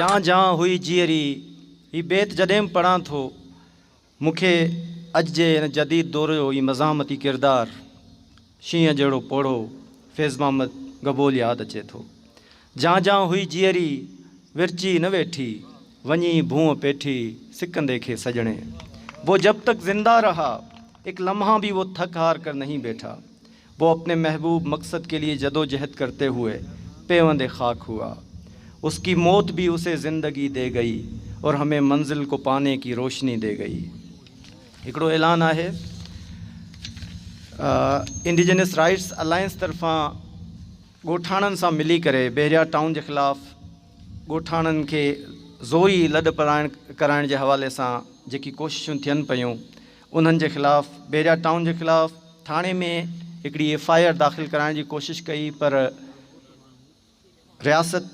जां जां हुई जीअरी। ही बेत जॾहिं बि पढ़ां थो मूंखे अॼु जे हिन जदीद दौर जो ही मज़ामती किरदारु शींहं जहिड़ो पोड़ो फैज़ मोहम्मद गबोल यादि अचे थो। जां जां हुई जीअरी विरची न वेठी, वञी भूअं पेठी सिकंदे खे सजणे। वो जब तक जिंदा रहा एक लम्हा भी वो थक हार कर नहीं बैठा। वो अपने महबूब मकसद के लिए जदोजहद करते हुए पेवंदे खाक हुआ। उसकी मौत भी उसे ज़िंदगी दे गई और हमें मंजिल को पाने की रोशनी दे गई। हिकिड़ो ऐलान आहे इंडिजिनस राइट्स अलायंस तरफ़ां ॻोठाणनि सां मिली करे बेरिया टाउन जे ख़िलाफ़ु ॻोठाणनि खे ज़ोरी लॾ कराइण जे हवाले सां जेकी कोशिशूं थियनि पियूं उन्हनि जे ख़िलाफ़ु बेरिया टाउन जे ख़िलाफ़ु थाणे में हिकिड़ी FIR दाख़िल कराइण जी कोशिशि कई, पर रियासत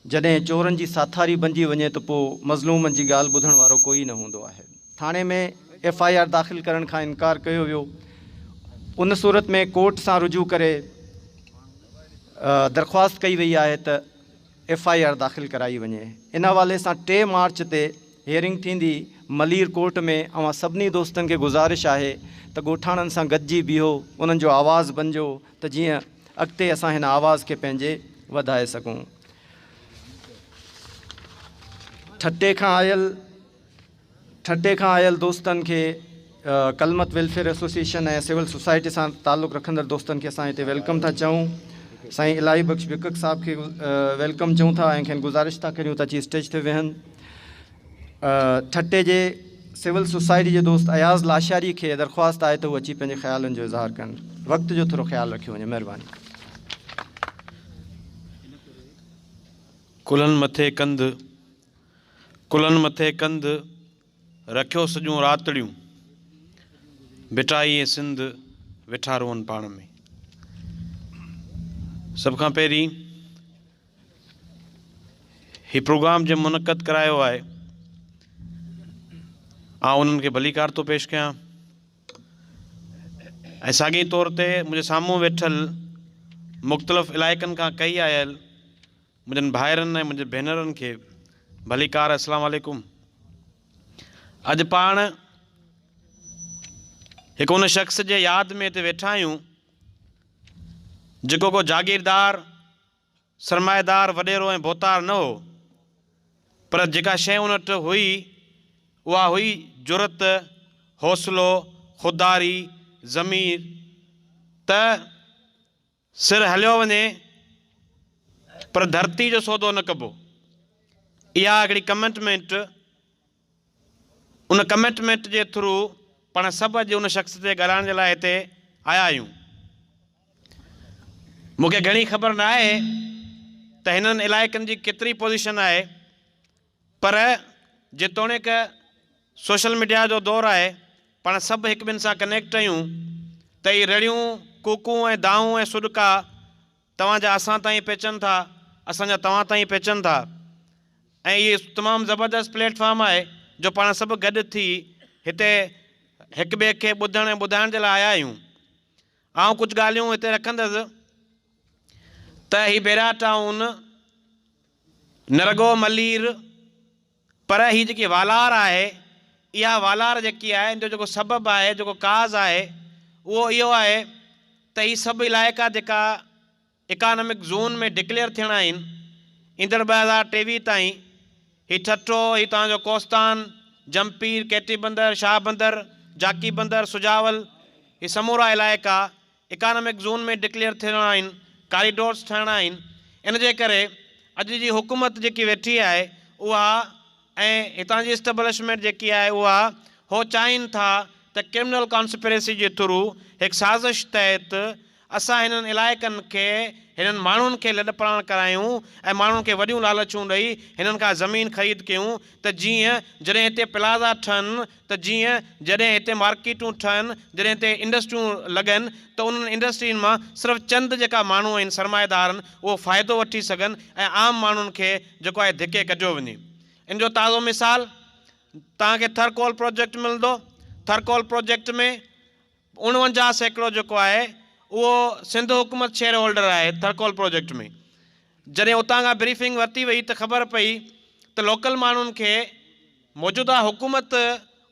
जॾहिं चोरनि जी साथारी बणिजी वञे त पोइ मज़लूमनि जी ॻाल्हि ॿुधण वारो कोई न हूंदो आहे। थाणे में FIR दाख़िल करण खां इनकार कयो वियो। उन सूरत में कोर्ट सां रुजू करे दरख़्वास्त कई वई आहे त FIR दाख़िल कराई वञे। इन हवाले सां 3 मार्च ते हियरिंग थींदी मलीर कोर्ट में। ऐं सभिनी दोस्तनि खे गुज़ारिश आहे त ॻोठाणनि सां गॾिजी बीहो, उन्हनि जो आवाज़ु बणिजो त जीअं अॻिते असां हिन आवाज़ खे पंहिंजे वधाए सघूं। ठटे खां आयल दोस्तनि खे कलमत वेलफेयर एसोसिएशन ऐं सिविल सोसाइटी सां ताल्लुक़ु रखंदड़ दोस्तनि खे असां हिते वेलकम था चऊं। साईं इलाही बख़्श बिकक साहब खे वेलकम चऊं था ऐं खेनि गुज़ारिश था करियूं त अची स्टेज ते वेहनि। ठटे जे सिविल सोसाइटी जे दोस्त अयाज़ लाशारी खे दरख़्वास्त आहे त उहे अची पंहिंजे ख़्यालनि जो इज़हार कनि। वक़्त जो थोरो ख़्यालु रखियो वञे, महिरबानी। कुलनि मथे कंध रखियो सॼूं रातड़ियूं, बिटाई सिंध वेठा रोअनि पाण में। सभ खां पहिरीं ही प्रोग्राम जो मुनक़द करायो आहे, आउं उन्हनि खे भलीकार थो पेश कयां। ऐं साॻी तौर ते मुंहिंजे साम्हूं वेठल मुख़्तलिफ़ इलाइक़नि खां कई आयल मुंहिंजनि भाइरनि ऐं मुंहिंजे भेनरनि खे भलीकार अस्सलाम वालेकुम। अॼु पाण हिकु उन शख़्स जे यादि में हिते वेठा आहियूं जेको को जागीरदार, सरमाएदार, वॾेरो ऐं बोतार न हो, पर जेका शइ उन वटि हुई उहा हुई जुरत, हौसलो, ख़ुददारी, ज़मीर। त सिर हलियो वञे पर धरती जो सौदो न कबो। इहा हिकिड़ी कमिटमेंट, उन कमिटमेंट जे थ्रू पाण सभु अॼु उन शख़्स ते ॻाल्हाइण जे लाइ हिते आया आहियूं। मूंखे घणी ख़बर न आहे त हिननि इलाइक़नि जी केतिरी पोज़ीशन आहे, पर जेतोणीकि सोशल मीडिया जो दौरु आहे, पाण सभु हिक ॿिनि सां कनेक्ट आहियूं त इहे रड़ियूं, कूकूं ऐं दाऊं ऐं सुॾका तव्हांजा असां ताईं पहुचनि था, असांजा तव्हां ताईं पहुचनि था। ऐं इहे तमामु ज़बरदस्त प्लेटफॉर्म आहे जो पाण सभु गॾु थी हिते हिक ॿिए खे ॿुधण ऐं ॿुधाइण जे लाइ आया आहियूं। आउं कुझु ॻाल्हियूं हिते रखंदुसि त ही बेरिया टाउन न रुॻो मलीर, पर ही जेकी वालार आहे, इहा वालार जेकी आहे इन जो जेको सबबु आहे, जेको काज़ आहे, उहो इहो आहे त ही सभु इलाइक़ा जेका इकानमिक ज़ोन में डिक्लेयर थियणा आहिनि ईंदड़ 2023 ताईं, ही ठट्टो, ही तव्हांजो कोस्तान, जमपीर, केटी बंदर, शाह बंदर, जाकी बंदर, सुजावल, ही समूरा इलाइक़ा इकानमिक ज़ोन में डिक्लेयर थियणा आहिनि, कॉरिडोर्स ठहणा आहिनि। इन जे करे अॼु जी हुकूमत जेकी वेठी आहे उहा ऐं हितां जी इस्टेब्लिशमेंट जेकी आहे उहा हो चाहिनि था त क्रिमिनल कॉन्स्पिरेसी जे थ्रू हिकु साज़िश तहत असां हिननि इलाइक़नि खे, हिननि माण्हुनि खे लॾपलाण करायूं ऐं माण्हुनि खे वॾियूं लालचूं ॾेई हिननि खां ज़मीन ख़रीद कयूं त जीअं जॾहिं हिते प्लाज़ा ठहनि, त जीअं जॾहिं हिते मार्केटूं ठहनि, जॾहिं हिते इंडस्ट्रियूं लॻनि, त उन्हनि इंडस्ट्रियुनि मां सिर्फ़ु चंद जेका माण्हू आहिनि, सरमाएदार आहिनि, उहो फ़ाइदो वठी सघनि ऐं आम माण्हुनि खे जेको आहे धिके कढियो वञे। इन जो ताज़ो मिसाल तव्हांखे थरकोल प्रोजेक्ट मिलंदो। थरकोल प्रोजेक्ट में 49% जेको आहे उहो सिंध हुकूमत शेयर होल्डर आहे थरकोल प्रोजेक्ट में। जॾहिं उतां खां ब्रीफिंग वरिती वई त ख़बर पई त लोकल माण्हुनि खे मौजूदा हुकूमत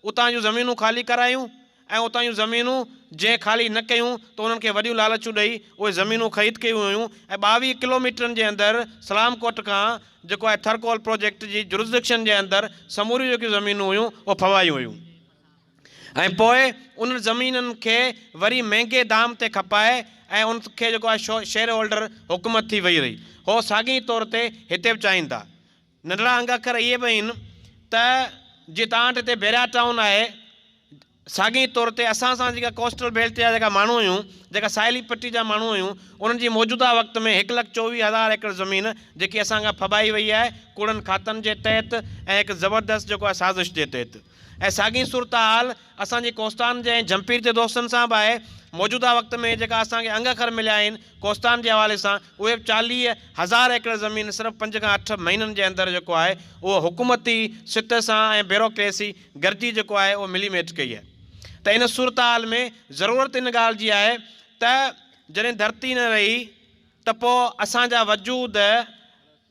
उतां जूं ज़मीनूं ख़ाली करायूं ऐं उतां जूं ज़मीनूं जंहिं ख़ाली न कयूं त उन्हनि खे वॾियूं लालचूं ॾेई उहे ज़मीनूं ख़रीद कयूं हुयूं ऐं 22 किलोमीटरनि जे अंदरि सलामकोट खां जेको आहे थरकोल प्रोजेक्ट जी जुरिसडिक्शन जे अंदरि समूरियूं जेकियूं ज़मीनूं हुयूं उहे फवायूं हुयूं ऐं पोइ उन ज़मीननि खे वरी महांगे दाम ते खपाए ऐं उनखे जेको आहे शेयर होल्डर हुकूमत थी वई रही। हो साॻी तौर ते हिते बि चाहिनि था। नंढड़ा अंग अखर इहे बि आहिनि त जीअं तव्हां वटि हिते बेरिया टाउन आहे, साॻी तौर ते असां सां जेका कोस्टल बेल्ट जा जेका माण्हू हुयूं, जेका साहेली पट्टी जा माण्हू हुयूं, उन्हनि जी मौजूदा वक़्त में 1,24,000 एकड़ ज़मीन जेकी असांखां फबाई वई आहे कूड़नि खातनि जे तहत ऐं हिकु ज़बरदस्त जेको आहे साज़िश जे तहत। ऐं साॻी सूरत हाल असांजी कोस्तान जे ऐं जमपीर जे दोस्तनि सां बि आहे। मौजूदा वक़्त में जेका असांखे अंग अखर मिलिया आहिनि कोस्तान जे हवाले सां, उहे 40,000 एकड़ ज़मीन सिर्फ़ु 5 खां 8 महीननि जे अंदरि जेको आहे उहो हुकूमती सित सां ऐं ब्यूरोक्रेसी गॾिजी जेको आहे उहो मिलीमेट कई आहे। त इन सूरत हाल में ज़रूरत इन ॻाल्हि जी आहे त जॾहिं धरती न रही त पोइ असांजा वजूद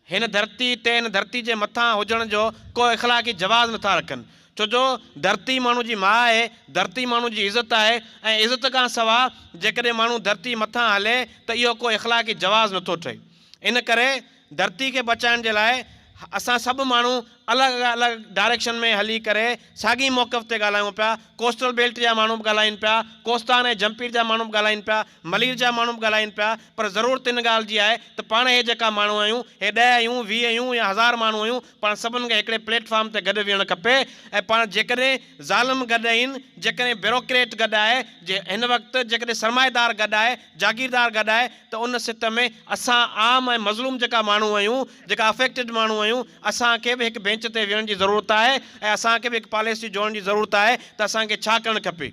हिन धरती ते, हिन धरती जे मथां हुजण जो को इख़लाक़ी जवाज़ नथा रखनि। छो जो धरती माण्हू जी माउ आहे, धरती माण्हू जी इज़त आहे ऐं इज़त खां सवाइ जेकॾहिं माण्हू धरती मथां हले त इहो को इख़लाक़ी जवाज़ नथो ठहे। इन करे धरती खे बचाइण जे लाइ असां सभु माण्हू अलॻि अलॻि डायरेक्शन में हली करे साॻी मौक़फ़ ते ॻाल्हायूं पिया। कोस्टल बेल्ट जा माण्हू बि ॻाल्हाइनि पिया, कोस्तान ऐं जमपीर जा माण्हू बि ॻाल्हाइनि पिया, मलीर जा माण्हू बि ॻाल्हाइनि पिया, पर ज़रूरत इन ॻाल्हि जी आहे त पाण हे जेका माण्हू आहियूं, हे 10 आहियूं, 20 आहियूं या 1000 माण्हू आहियूं, पाण सभिनि खे हिकिड़े प्लेटफॉर्म ते गॾु विहणु खपे। ऐं पाण जेकॾहिं ज़ालिम गॾु आहिनि, जेकॾहिं ब्यूरोक्रेट गॾु आहे, जे हिन वक़्तु जेकॾहिं सरमाएदार गॾु आहे, जागीरदार गॾु आहे, त उन सित में असां आम ऐं मज़लूम जेका माण्हू आहियूं, जेका अफेक्टेड माण्हू आहियूं, असांखे बि हिकु बेंच ते विहण जी ज़रूरत आहे ऐं असांखे बि हिकु पॉलिसी जोड़ण जी ज़रूरत आहे त असांखे छा करणु खपे।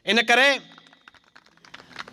इन करे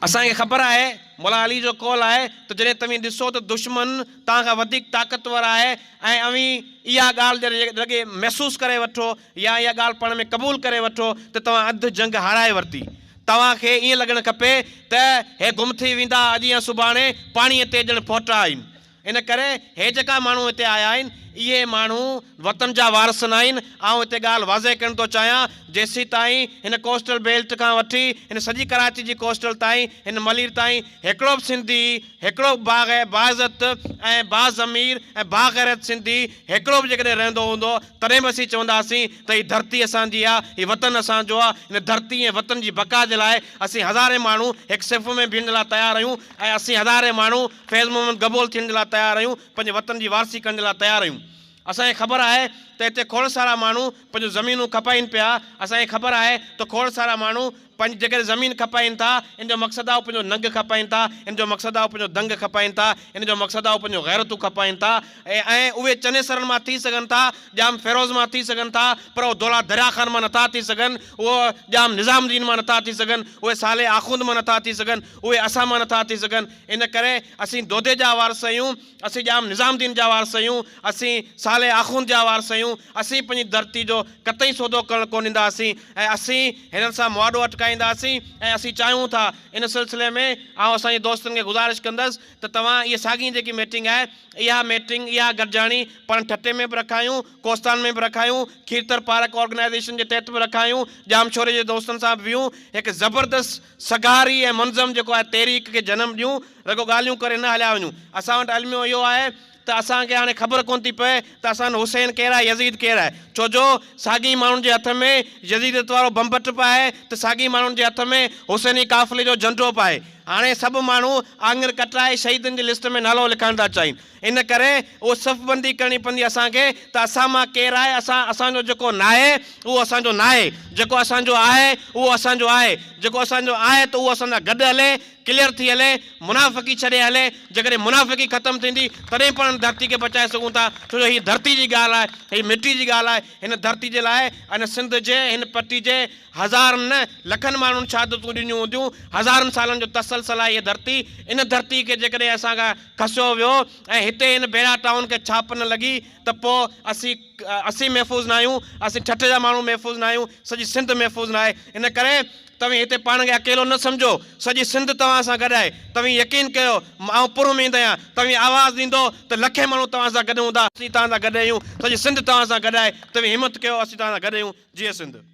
असांखे ख़बर आहे, मौला अली जो कौल आहे त जॾहिं तव्हां ॾिसो त दुश्मन तव्हां खां वधीक ताक़तवर आहे ऐं अवी इहा ॻाल्हि जॾहिं लॻे महसूसु करे वठो या इहा ॻाल्हि पाण में क़बूलु करे वठो त तव्हां अधु जंग हाराए वरिती। तव्हांखे ईअं लॻणु खपे त हे गुम थी वेंदा अॼु या सुभाणे पाणीअ ते ॼण पहुता आहिनि। इन करे हे जेका माण्हू हिते आया आहिनि इहे माण्हू वतन जा वारस न आहिनि। ऐं हिते ॻाल्हि वाज़े करणु थो चाहियां, जेसीं ताईं हिन कोस्टल बेल्ट खां वठी हिन सॼी कराची जी कोस्टल ताईं, हिन मलीर ताईं हिकिड़ो बि सिंधी, हिकिड़ो बि बाइज़त ऐं बाज़मीर ऐं बाग़ैरत सिंधी हिकिड़ो बि जेकॾहिं रहंदो हूंदो तॾहिं बि असीं चवंदासीं त हीअ धरती असांजी आहे, हीअ वतन असांजो आहे। हिन धरती ऐं वतन जी बका जे लाइ असीं हज़ारे माण्हू हिकु सिफ़ में बीहण जे लाइ तयारु आहियूं ऐं असीं हज़ारे माण्हू फैज़ मोहम्मद क़बूल थियण जे लाइ तयारु आहियूं, पंहिंजे वतन जी वारसी करण जे लाइ तयारु आहियूं। असांखे ख़बर आहे त हिते खोड़ सारा माण्हू पंहिंजूं ज़मीनूं खपाइनि पिया। असांखे ख़बर आहे त खोड़ सारा माण्हू पंहिंजी जेकॾहिं ज़मीन खपाइनि था, इन जो मक़सदु आहे पंहिंजो नंग खपाइनि था, इन जो मक़सदु आहे पंहिंजो दंग खपाइनि था, इन जो मक़सदु आहे पंहिंजो गैरतूं खपाइनि था ऐं उहे चनेसरनि मां थी सघनि था, जाम फेरोज़ मां थी सघनि था, पर उहो दौला दरिया ख़ान मां नथा थी सघनि, उहो जाम निज़ामुद्दीन मां नथा थी सघनि, उहे साले आख़ुंद मां नथा थी सघनि, उहे असां मां नथा थी सघनि। इन करे असीं दोदे जा वारस आहियूं, असीं जाम निज़ामुद्दीन जा वारस आहियूं, असीं साले आख़ुंद जा वारस आहियूं। असीं पंहिंजी धरती जो कतई सौदो करणु कोन ॾींदासीं ऐं असीं हिननि सां मुआदो अटकाईंदासीं। ऐं असीं चाहियूं था इन सिलसिले में ऐं असांजे दोस्तनि खे गुज़ारिश कंदुसि त तव्हां इहा साॻी जेकी मीटिंग आहे, इहा मीटिंग, इहा गॾिजाणी पाण ठटे में बि रखायूं, कोस्तान में बि रखायूं, खीरतर पार्क ऑर्गेनाइज़ेशन जे तहत बि रखायूं, जामशोरे जे दोस्तनि सां बि वियूं, हिकु ज़बरदस्त सगारी ऐं मुनज़म जेको आहे तहरीक खे जनमु ॾियूं, रुॻो ॻाल्हियूं करे न हलिया वञूं। असां वटि अलमियो इहो आहे त असांखे हाणे ख़बर कोन थी पए त असांजो हुसैन केरु आहे, यज़ीद केरु आहे। छो जो साॻी माण्हुनि जे हथ में यज़ीदत वारो बम्बट पाए त साॻी माण्हुनि जे हथ में हुसैनी काफ़िले जो झंडो पाए। हाणे सभु माण्हू आङुर कटाए शहीदनि जी लिस्ट में नालो लिखाइण था चाहिनि। इन करे उहो सफ़बंदी करणी पवंदी असांखे त असां मां केरु आहे, असांजो जेको न आहे उहो असांजो न आहे, जेको असांजो आहे उहो असांजो आहे, जेको असांजो आहे त उहो असां सां गॾु हले, क्लियर थी हले, मुनाफ़िकी छॾे हले। जेकॾहिं मुनाफ़िकी ख़तमु थींदी तॾहिं पाण धरती खे बचाए सघूं था। छो जो हीअ धरती जी ॻाल्हि आहे, हीअ मिटी जी ॻाल्हि आहे। हिन धरती जे लाइ, हिन सिंध जे, हिन पट्टी जे हज़ारनि न लखनि माण्हुनि शहादतूं ॾिनियूं हूंदियूं, हज़ारनि सालनि जो तसर मुसलसल आहे इहा धरती। इन धरती खे जेकॾहिं असां खां खसियो वियो ऐं हिते इन बेड़ा टाउन खे छाप न लॻी त पोइ असीं महफ़ूज़ न आहियूं, असीं ठठ जा माण्हू महफ़ूज़ न आहियूं, सॼी सिंध महफ़ूज़ न आहे। इन करे तव्हीं हिते पाण खे अकेलो न सम्झो, सॼी सिंध तव्हां सां गॾु आहे। तव्हीं यकीन कयो आउं पुरउमीद आहियां, तव्हीं आवाज़ु ॾींदो त लखे माण्हू तव्हां सां गॾु हूंदा। असीं तव्हां सां गॾु आहियूं, सॼी सिंध तव्हां सां गॾु आहे। तव्हीं हिमत कयो, असीं तव्हां सां गॾु आहियूं। जीअं सिंध।